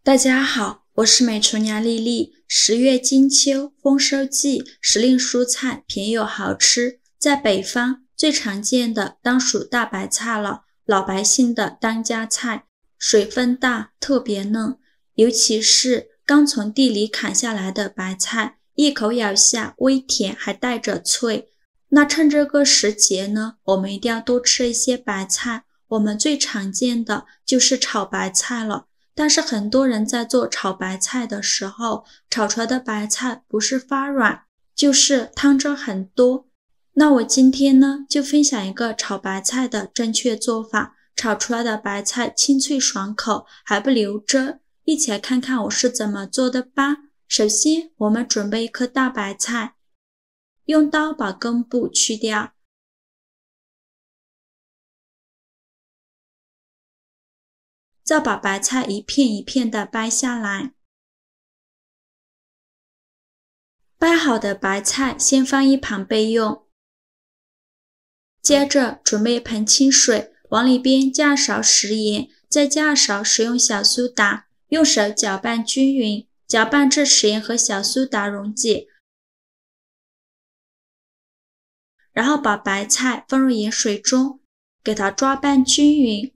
大家好，我是美厨娘丽丽。10月金秋，丰收季，时令蔬菜便宜又好吃。在北方，最常见的当属大白菜了，老百姓的当家菜，水分大，特别嫩。尤其是刚从地里砍下来的白菜，一口咬下微甜，还带着脆。那趁这个时节呢，我们一定要多吃一些白菜。我们最常见的就是炒白菜了。但是很多人在做炒白菜的时候，炒出来的白菜不是发软，就是汤汁很多。那我今天呢，就分享一个炒白菜的正确做法，炒出来的白菜清脆爽口，还不留汁。一起来看看我是怎么做的吧。首先，我们准备一颗大白菜，用刀把根部去掉。再把白菜一片一片的掰下来。掰好的白菜先放一旁备用。接着准备一盆清水，往里边加勺食盐，再加勺食用小苏打，用手搅拌均匀，搅拌至食盐和小苏打溶解。然后把白菜放入盐水中，给它抓拌均匀。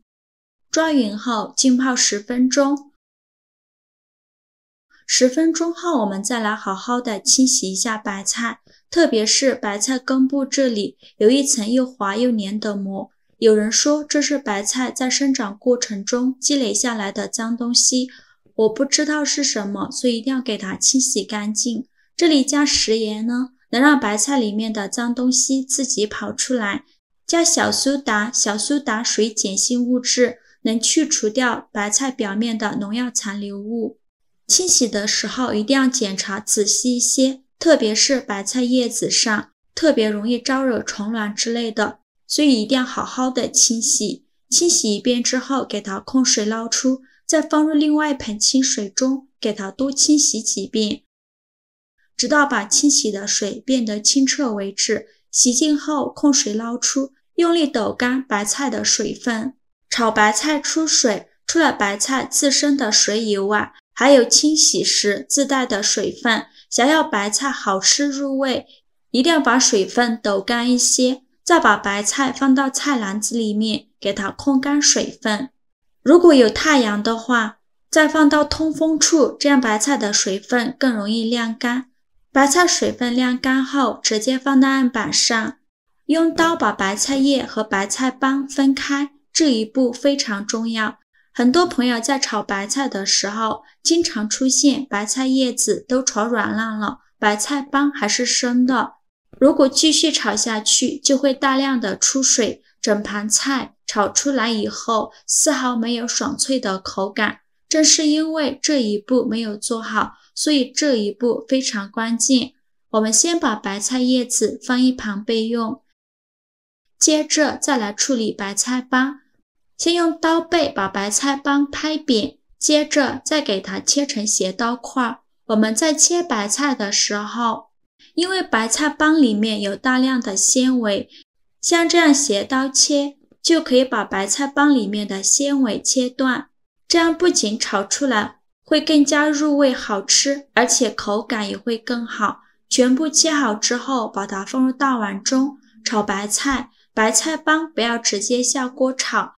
抓匀后浸泡10分钟。10分钟后，我们再来好好的清洗一下白菜，特别是白菜根部这里有一层又滑又黏的膜。有人说这是白菜在生长过程中积累下来的脏东西，我不知道是什么，所以一定要给它清洗干净。这里加食盐呢，能让白菜里面的脏东西自己跑出来。加小苏打，小苏打属于碱性物质，能去除掉白菜表面的农药残留物。清洗的时候一定要检查仔细一些，特别是白菜叶子上，特别容易招惹虫卵之类的，所以一定要好好的清洗。清洗一遍之后，给它控水捞出，再放入另外一盆清水中，给它多清洗几遍，直到把清洗的水变得清澈为止。洗净后控水捞出，用力抖干白菜的水分。炒白菜出水，除了白菜自身的水以外，还有清洗时自带的水分。想要白菜好吃入味，一定要把水分抖干一些，再把白菜放到菜篮子里面，给它控干水分。如果有太阳的话，再放到通风处，这样白菜的水分更容易晾干。白菜水分晾干后，直接放到案板上，用刀把白菜叶和白菜帮分开，这一步非常重要。很多朋友在炒白菜的时候，经常出现白菜叶子都炒软烂了，白菜帮还是生的。如果继续炒下去，就会大量的出水，整盘菜炒出来以后，丝毫没有爽脆的口感。正是因为这一步没有做好，所以这一步非常关键。我们先把白菜叶子放一旁备用，接着再来处理白菜帮。先用刀背把白菜帮拍扁，接着再给它切成斜刀块。我们在切白菜的时候，因为白菜帮里面有大量的纤维，像这样斜刀切，就可以把白菜帮里面的纤维切断。这样不仅炒出来会更加入味好吃，而且口感也会更好。全部切好之后，把它放入大碗中炒白菜。白菜帮不要直接下锅炒，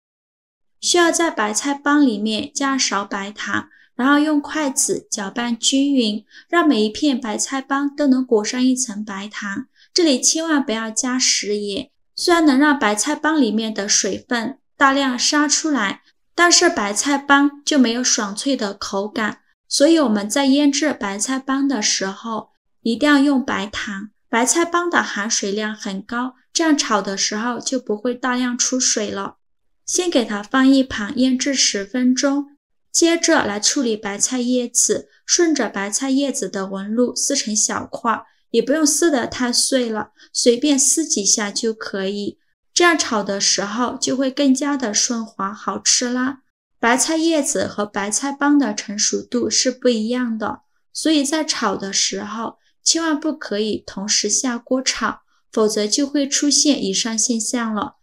需要在白菜帮里面加勺白糖，然后用筷子搅拌均匀，让每一片白菜帮都能裹上一层白糖。这里千万不要加食盐，虽然能让白菜帮里面的水分大量杀出来，但是白菜帮就没有爽脆的口感。所以我们在腌制白菜帮的时候，一定要用白糖。白菜帮的含水量很高，这样炒的时候就不会大量出水了。先给它放一旁腌制10分钟，接着来处理白菜叶子，顺着白菜叶子的纹路撕成小块，也不用撕得太碎了，随便撕几下就可以。这样炒的时候就会更加的顺滑好吃啦。白菜叶子和白菜帮的成熟度是不一样的，所以在炒的时候千万不可以同时下锅炒，否则就会出现以上现象了。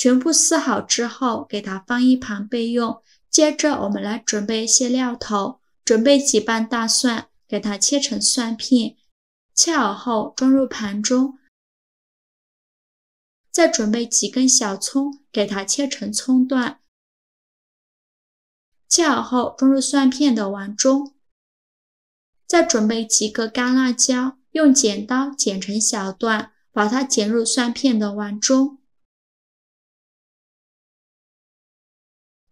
全部撕好之后，给它放一旁备用。接着我们来准备一些料头，准备几瓣大蒜，给它切成蒜片，切好后装入盘中。再准备几根小葱，给它切成葱段，切好后装入蒜片的碗中。再准备几个干辣椒，用剪刀剪成小段，把它剪入蒜片的碗中。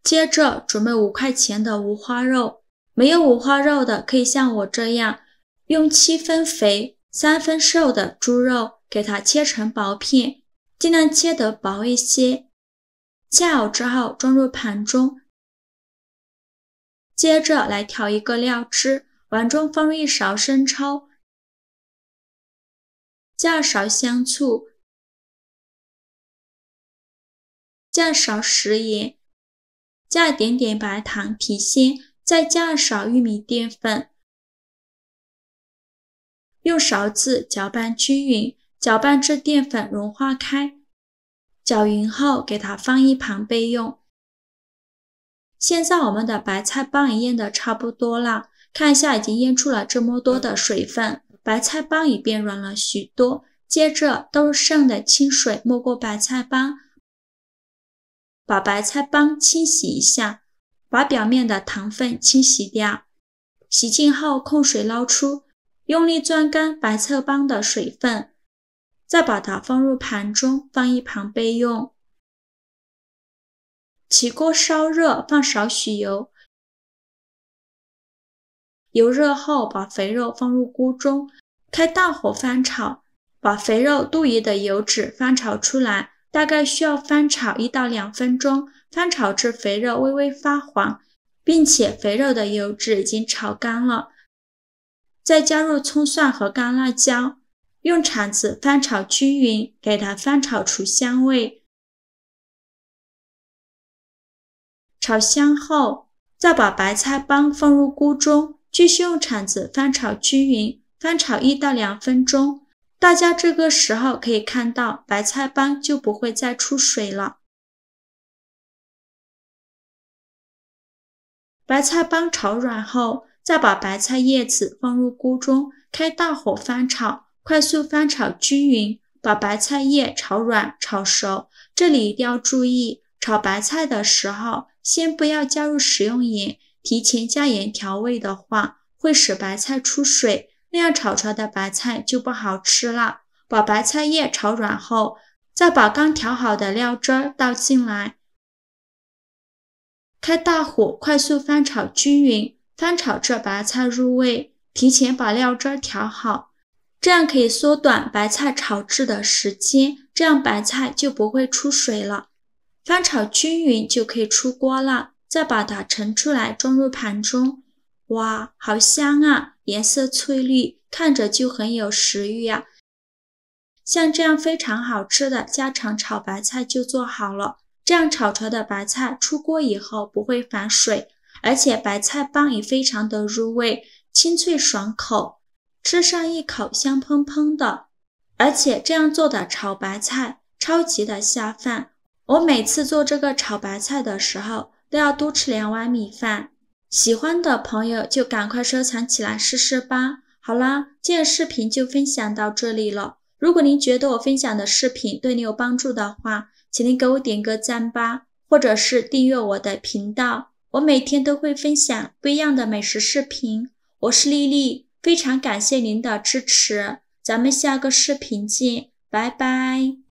接着准备5块钱的五花肉，没有五花肉的可以像我这样，用7分肥、3分瘦的猪肉，给它切成薄片，尽量切得薄一些。切好之后装入盘中。接着来调一个料汁，碗中放入1勺生抽，加2勺香醋，加2勺食盐，加一点点白糖提鲜，再加2勺玉米淀粉，用勺子搅拌均匀，搅拌至淀粉融化开，搅匀后给它放一旁备用。现在我们的白菜帮也腌得差不多了，看一下已经腌出了这么多的水分，白菜帮也变软了许多。接着倒入剩的清水没过白菜帮，把白菜帮清洗一下，把表面的糖分清洗掉。洗净后控水捞出，用力攥干白菜帮的水分，再把它放入盘中，放一旁备用。起锅烧热，放少许油，油热后把肥肉放入锅中，开大火翻炒，把肥肉多余的油脂翻炒出来，大概需要翻炒1到2分钟，翻炒至肥肉微微发黄，并且肥肉的油脂已经炒干了。再加入葱蒜和干辣椒，用铲子翻炒均匀，给它翻炒出香味。炒香后，再把白菜帮放入锅中，继续用铲子翻炒均匀，翻炒1到2分钟。大家这个时候可以看到白菜帮就不会再出水了。白菜帮炒软后，再把白菜叶子放入锅中，开大火翻炒，快速翻炒均匀，把白菜叶炒软炒熟。这里一定要注意，炒白菜的时候先不要加入食用盐，提前加盐调味的话，会使白菜出水，那样炒出来的白菜就不好吃了。把白菜叶炒软后，再把刚调好的料汁倒进来，开大火快速翻炒均匀，翻炒至白菜入味，提前把料汁调好，这样可以缩短白菜炒制的时间，这样白菜就不会出水了。翻炒均匀就可以出锅了，再把它盛出来装入盘中。哇，好香啊，颜色翠绿，看着就很有食欲啊。像这样非常好吃的家常炒白菜就做好了，这样炒出来的白菜出锅以后不会反水，而且白菜帮也非常的入味，清脆爽口，吃上一口香喷喷的。而且这样做的炒白菜超级的下饭，我每次做这个炒白菜的时候都要多吃2碗米饭。喜欢的朋友就赶快收藏起来试试吧。好啦，今天视频就分享到这里了。如果您觉得我分享的视频对你有帮助的话，请您给我点个赞吧，或者是订阅我的频道。我每天都会分享不一样的美食视频。我是丽丽，非常感谢您的支持。咱们下个视频见，拜拜。